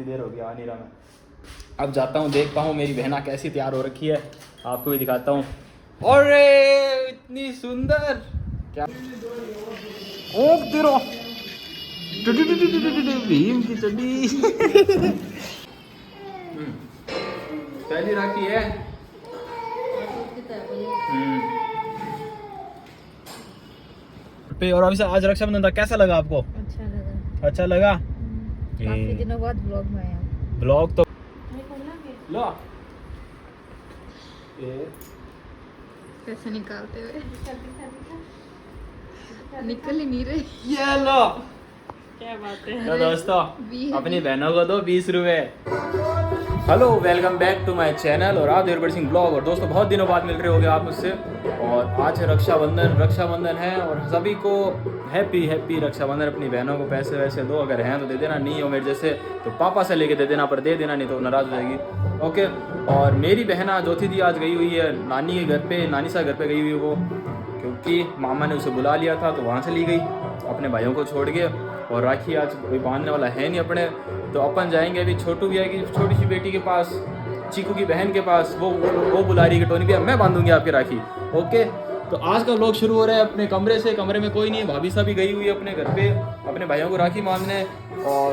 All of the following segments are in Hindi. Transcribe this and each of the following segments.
देर हो गया आ नहीं रहा मैं। अब जाता हूँ, देखता हूँ मेरी बहना कैसी तैयार हो रखी है, आपको भी दिखाता हूँ। अरे इतनी सुंदर, क्या ओ तेरा भीम की चड्डी। पहली राखी है। और अभी से आज रक्षाबंधन था, कैसा लगा आपको? अच्छा लगा। अच्छा लगा। काफी दिनों बाद ब्लॉग में आया। ब्लॉग तो लो पैसे निकालते हुए निकल ही नहीं रहे। ये लो। क्या बात है। तो दोस्तों अपनी बहनों को दो 20 रुपए। Hello welcome back to my channel और आप देवरबड़ सिंह ब्लॉग। और दोस्तों बहुत दिनों बाद मिल रहे होगे आप मुझसे, और आज है रक्षाबंधन है और सभी को हैप्पी रक्षाबंधन। अपनी बहनों को पैसे वैसे दो, अगर हैं तो दे देना, नहीं हो मेरे जैसे तो पापा से लेके दे देना, पर दे देना नहीं तो नाराज़ हो जाएगी। ओके। और मेरी बहना ज्योति दी आज गई हुई है नानी के घर पे, नानी सा घर पे गई हुई है वो, क्योंकि मामा ने उसे बुला लिया था तो वहाँ चली गई अपने भाइयों को छोड़ के। और राखी आज कोई बांधने वाला है नहीं अपने, तो अपन जाएंगे अभी। छोटू भैया की छोटी सी बेटी के पास, चीकू की बहन के पास, वो बुला रही है कि टोनी भैया मैं बांधूंगी आपकी राखी। ओके। तो आज का व्लॉग शुरू हो रहा है अपने कमरे से। कमरे में कोई नहीं है, भाभी साहब भी गई हुई है अपने घर पे अपने भाइयों को राखी बांधने, और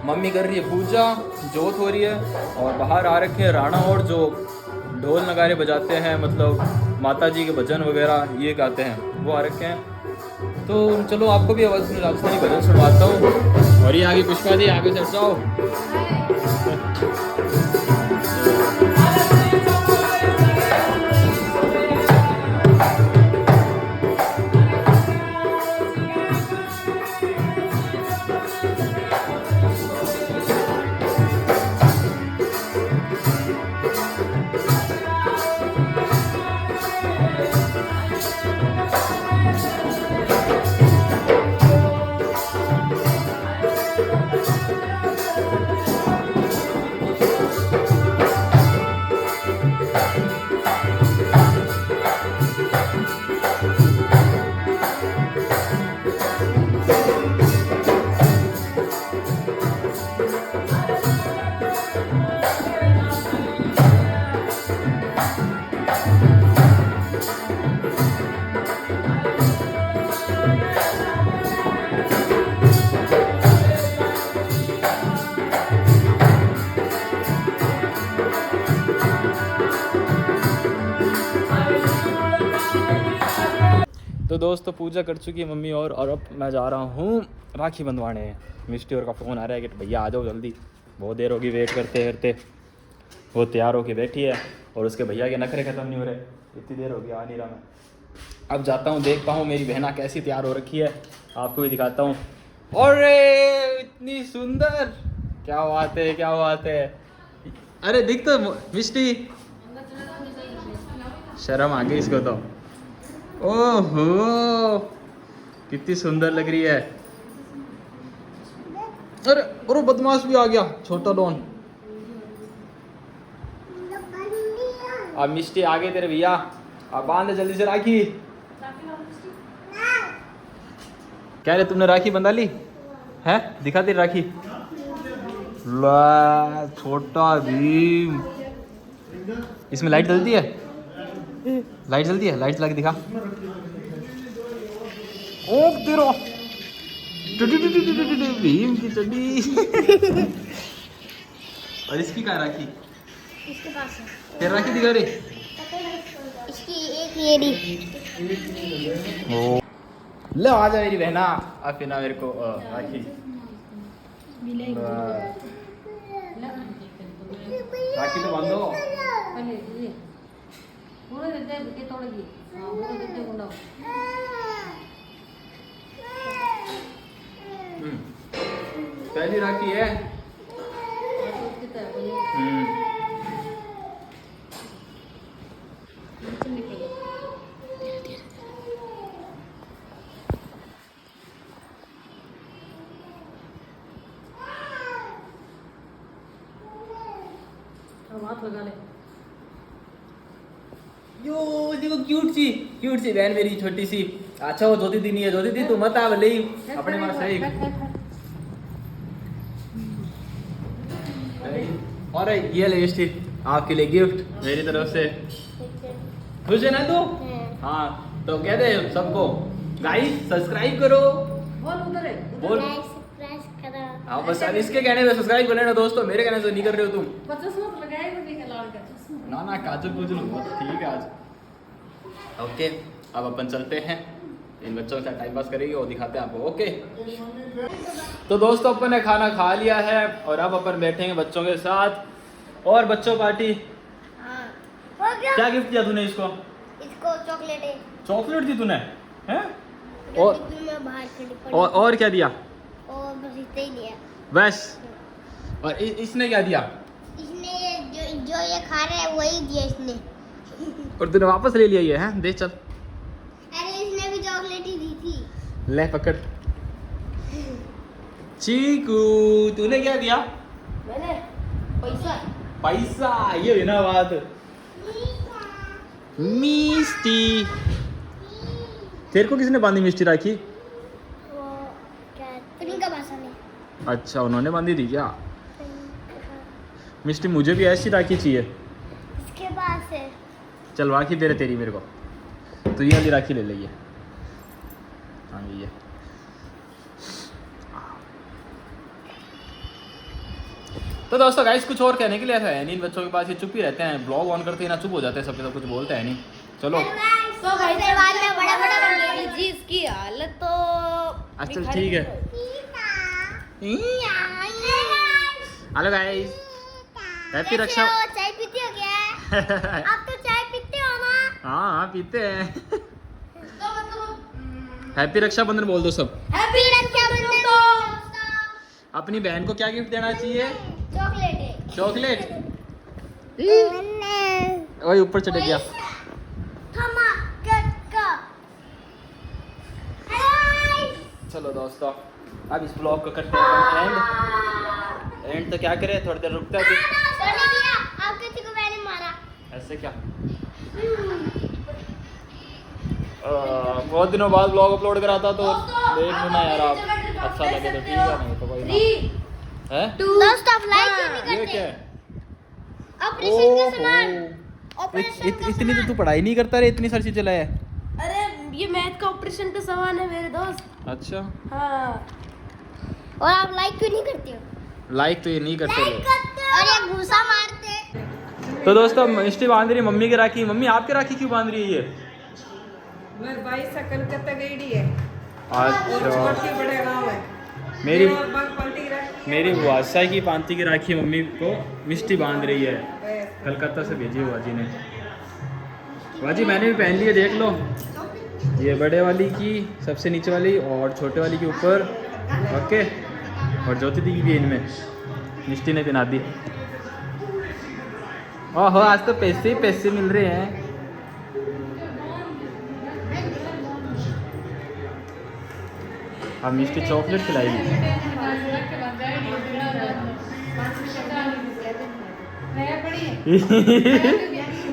मम्मी कर रही है पूजा, जोत हो रही है, और बाहर आ रखे हैं राणा और जो ढोल नगारे बजाते हैं, मतलब माता जी के भजन वगैरह ये गाते हैं, वो आ रखे हैं। तो चलो आपको भी आवाज़ राजस्थानी भजन सुनवाता हूँ। और ये आगे पुष्पा जी, आगे से जाओ। तो दोस्तों पूजा कर चुकी है मम्मी, और अब मैं जा रहा हूँ राखी बंधवाने। मिस्टी और का फ़ोन आ रहा है कि भैया आ जाओ जल्दी, बहुत देर होगी वेट करते करते। वो तैयार होके बैठी है और उसके भैया के नखरे ख़त्म नहीं हो रहे, इतनी देर हो गई आ नहीं रहा मैं। अब जाता हूँ, देखता हूँ मेरी बहना कैसी तैयार हो रखी है, आपको भी दिखाता हूँ। अरे इतनी सुंदर, क्या बात है क्या बात है। अरे दिख तो मिस्टी, शर्म आ गई इसको तो। ओहो कितनी सुंदर लग रही है। अरे अरे बदमाश भी आ गया, छोटा डॉन। अब मिस्टी आ गए तेरे भैया, अब बांध जल्दी से राखी। क्या रे तुमने राखी बंधा ली है? दिखा तेरी राखी। ला छोटा भीम, इसमें लाइट जलती है, लाइट जलती है, लाइट लगा के दिखा। ओ तेरा भीम की चड्डी। और इसकी कहाँ राखी? इसके पास है। फिर राखी दिखा रही इसकी एक येरी। ओ ले आ जा मेरी बहना, अब फिर ना मेरे को राखी। राखी तो बांधो। पहली राखी है। हाथ लगा ले। यो देखो क्यूट सी बहन मेरी छोटी सी। अच्छा वो ज्योति दी नहीं है, ज्योति दी तू मत आ भले ही अपने पास सही। और ये ले मिष्टी, आपके लिए गिफ्ट मेरी तरफ से। खुश है ना तू? हाँ तो कह दे सबको गाइस सब्सक्राइब करो। बोल हाँ बस अब इसके कहने पे सब्सक्राइब कर लेना दोस्तों, मेरे कहने से नहीं कर रहे हो तुम। ना ना काजल कुजल ठीक है आज। ओके अब अपन चलते हैं, इन बच्चों के साथ टाइम पास करेंगे और दिखाते हैं आपको। ओके तो दोस्तों अपन ने खाना खा लिया है और अब अपन बैठेंगे बच्चों के साथ और बच्चों पार्टी। क्या गिफ्ट दिया तूने इसको? इसको चॉकलेट है। चॉकलेट दी तूने हैं? और और क्या दिया? और बस इतना ही दिया बस। और इसने क्या दिया? इसने जो ये खा रहा है वही दिया इसने। और तूने वापस ले लिया ये हैं? दे चल। अरे इसने भी चॉकलेट ही दी थी। ले पकड़। चीकू तूने क्या दिया? मैंने पैसा। पैसा, ये है ना बात। मिष्टी तेरे को किसने बांधी मिष्टी राखी? वो क्या प्रियंका भाषा में। अच्छा उन्होंने बांधी थी क्या? मिष्टी मुझे भी ऐसी राखी चाहिए। इसके पास है। चल राखी दे रहे तेरी मेरे को, तो ये वाली राखी ले लेंगे। हाँ ये तो दोस्तों गाइस कुछ और कहने के लिए है नहीं, इन बच्चों के पास ये चुप ही रहते हैं, ब्लॉग ऑन करते हैं ना चुप हो जाते हैं, सबके सब कुछ बोलते हैं नहीं। चलो तो भाई दरबार में बड़ा बड़ा जी इसकी हालत तो अच्छा ठीक है। हेलो गाइस हैप्पी रक्षा। चाय पीते हो क्या? आप तो चाय पीते हो ना? हाँ पीते हैं। हैप्पी रक्षाबंधन बोल दो सब। हैप्पी रक्षाबंधन। अपनी बहन को क्या गिफ्ट देना चाहिए? चॉकलेट है। चॉकलेट। वही ऊपर चढ़ गया। चलो दोस्तों अब इस ब्लॉग को करते हैं एंड तो क्या करें, थोड़ी देर रुकता है। आप किसी को मैंने मारा ऐसे क्या? बहुत दिनों बाद ब्लॉग अपलोड करा था तो देख लेना यार आप, अच्छा लगे तो ठीक है, नहीं तो कोई ना है। दोस्त आप लाइक क्यों नहीं ये करते? क्या है? ऑपरेशन का सामान। इतनी तो तू पढ़ाई नहीं करता रे, इतनी सारी चीजें लाया है। अरे ये मैथ का ऑपरेशन का सामान है मेरे दोस्त। अच्छा हाँ और आप लाइक क्यों नहीं करते हो? लाइक तो ये नहीं करते लोग। और ये घूसा मारते। तो दोस्तों मिष्टी बांध रही है मम्मी की राखी। मम्मी आपकी राखी क्यों बांध रही है ये? मेरे भाई से कलकत्ता गई है और अच्छा छोटी बड़े गांव है। मेरी और बागपंती राखी मेरी बुआसा की पांती की राखी मम्मी को मिष्टी बांध रही है, कलकत्ता से भेजी हुआ जी ने। बाजी मैंने भी पहन ली है, देख लो। ये बड़े वाली की सबसे नीचे वाली और छोटे वाली के ऊपर। ओके और ज्योति दी की भी इनमें मिष्टी ने पहना दी। ओहो आज तो पैसे ही पैसे मिल रहे हैं। अब मिष्टी चॉकलेट खिलाएगी।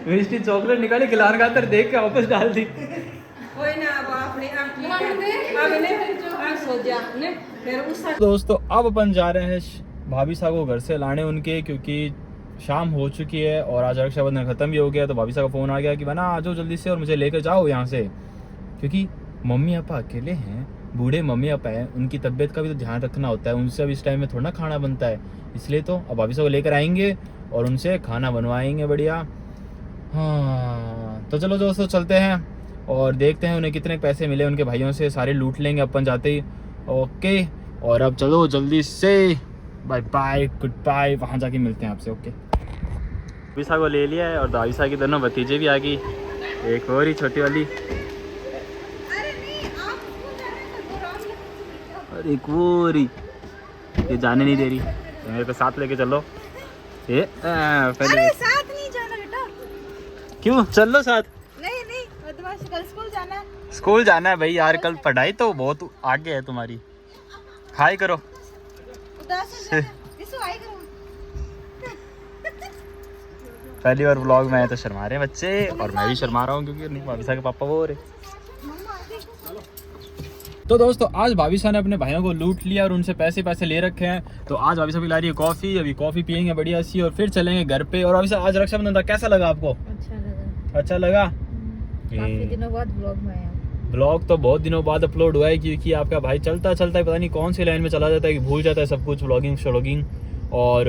मिष्टी चॉकलेट निकाली, खिलाने का तर देख के वापस डाल दी। कोई ना अब आपने आप सो जा ने फिर उस दोस्तों अब अपन जा रहे हैं भाभी साहब को घर से लाने उनके, क्योंकि शाम हो चुकी है और आज रक्षाबंधन खत्म भी हो गया। तो भाभी साहब का फोन आ गया कि बना आ जाओ जल्दी से और मुझे लेकर जाओ यहाँ से, क्योंकि मम्मी पापा अकेले हैं, बूढ़े मम्मी पापा हैं, उनकी तबीयत का भी तो ध्यान रखना होता है। उनसे अब इस टाइम में थोड़ा ना खाना बनता है, इसलिए तो अब भाभी साहब को लेकर आएंगे और उनसे खाना बनवाएंगे बढ़िया। हाँ तो चलो दोस्तों चलते हैं और देखते हैं उन्हें कितने पैसे मिले उनके भाइयों से, सारे लूट लेंगे अपन जाते ही। ओके और अब चलो जल्दी से, बाय बाय गुड बाय, वहाँ जाके मिलते हैं आपसे। ओके भाभी को ले लिया है और दादी साहब की दोनों भतीजे भी आ गई, एक और ही छोटी वाली और एक और ही, ये जाने नहीं दे रही तो मेरे को साथ लेके चलो। ये पहले साथ नहीं जाना बेटा। क्यों? चल लो साथ। नहीं नहीं बदमाश, कल स्कूल जाना है। स्कूल जाना है भाई यार, कल पढ़ाई तो बहुत आगे है तुम्हारी, खाई करो। उदास हो जाना इसो आई करो। पहली बार व्लॉग में आए तो शर्मा रहे हैं बच्चे और मैं भी शर्मा रहा हूँ क्योंकि नहीं भाभी साहब के पापा वो हो रहे। तो दोस्तों आज भाविशा ने अपने भाइयों को लूट लिया और उनसे पैसे ले रखे हैं। तो आज भाविशा भी ला रही है कॉफ़ी, अभी कॉफ़ी पियेंगे बढ़िया सी और फिर चलेंगे घर पे। और भाविशा आज रक्षाबंधन था, कैसा लगा आपको? अच्छा लगा। काफी दिनों बाद ब्लॉग में आया हूँ। ब्लॉग तो बहुत दिनों बाद अपलोड हुआ है क्योंकि आपका भाई चलता चलता है पता नहीं कौन सी लाइन में चला जाता है कि भूल जाता है सब कुछ, व्लॉगिंग। और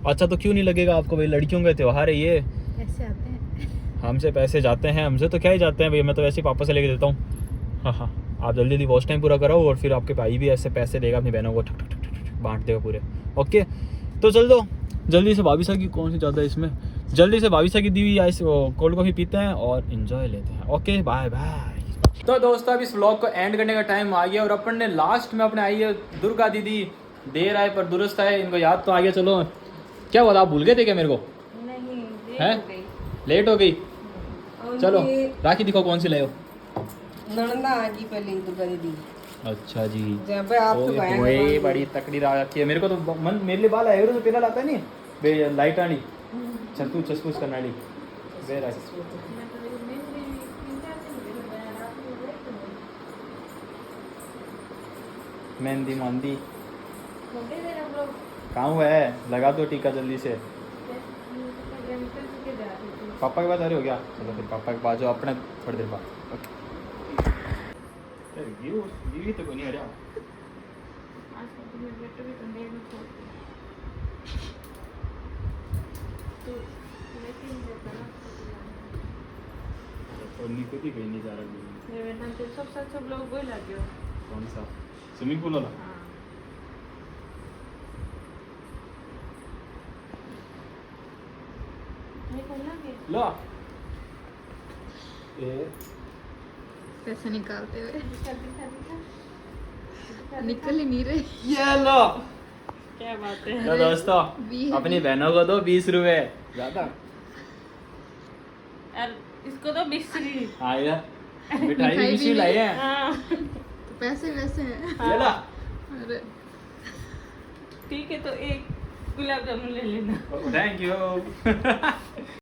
अच्छा तो क्यों नहीं लगेगा आपको भाई, लड़कियों का त्यौहार है ये। ऐसे आते हैं। हमसे पैसे जाते हैं, हमसे तो क्या ही जाते हैं भाई, मैं तो वैसे ही पापा से लेके देता हूँ। हाँ, आप जल्दी वॉच टाइम पूरा कराओ और फिर आपके भाई भी ऐसे पैसे देगा अपनी बहनों को, ठक ठक ठक ठक बांट देगा पूरे। ओके तो चल दो जल्दी से भाविशा की कौन सी ज़्यादा है इसमें, जल्दी से भाविशा की दी हुई आइस कोल्ड कॉफ़ी पीते हैं और इन्जॉय लेते हैं। Okay bye bye. तो दोस्तों अब इस व्लॉग को एंड करने का टाइम आ गया और अपन ने लास्ट में अपने आई है दुर्गा दीदी, देर आए पर दुरुस्त आए, इनको याद तो आ गया। चलो क्या हुआ, आप भूल गए थे क्या मेरे को? नहीं, हैं? लेट हो गई। लेट हो गई। और चलो ये राखी दिखाओ कौन सी लाए हो। नणंदा आ गई पहले दुर्गा दीदी, अच्छा जी, जहाँ पे आप तो भाया ओए बड़ी तकड़ी रखी है। मेरे को तो मन मेरे लिए बाल आए तो पहला लाता नहीं बे लाइट आनी चंतू चसपूस करना ली बे राखी। मेहंदी मांदी कहाँ हुआ है, लगा दो टीका जल्दी से। पापा के पास आ रहे हो क्या? चलो फिर पापा के पास जाओ अपने थोड़ी देर बाद। ये तो कोई नहीं आ रहा। निकल ही कहीं नहीं जा रहा। सब लोग वही लगे हो। कौन सा स्विमिंग पूल वाला? लो पैसे निकालते हुए निकल ही नहीं रहे। ये लो। क्या बात है। तो दोस्तों अपनी बहनों को दो 20 रुपए ज्यादा। यार इसको तो मिश्री। हाँ यार मिठाई भी मिशी लाई है। तो पैसे वैसे हैं। ये ला। अरे ठीक है तो एक गुलाब जामुन ले लेना। Thank you.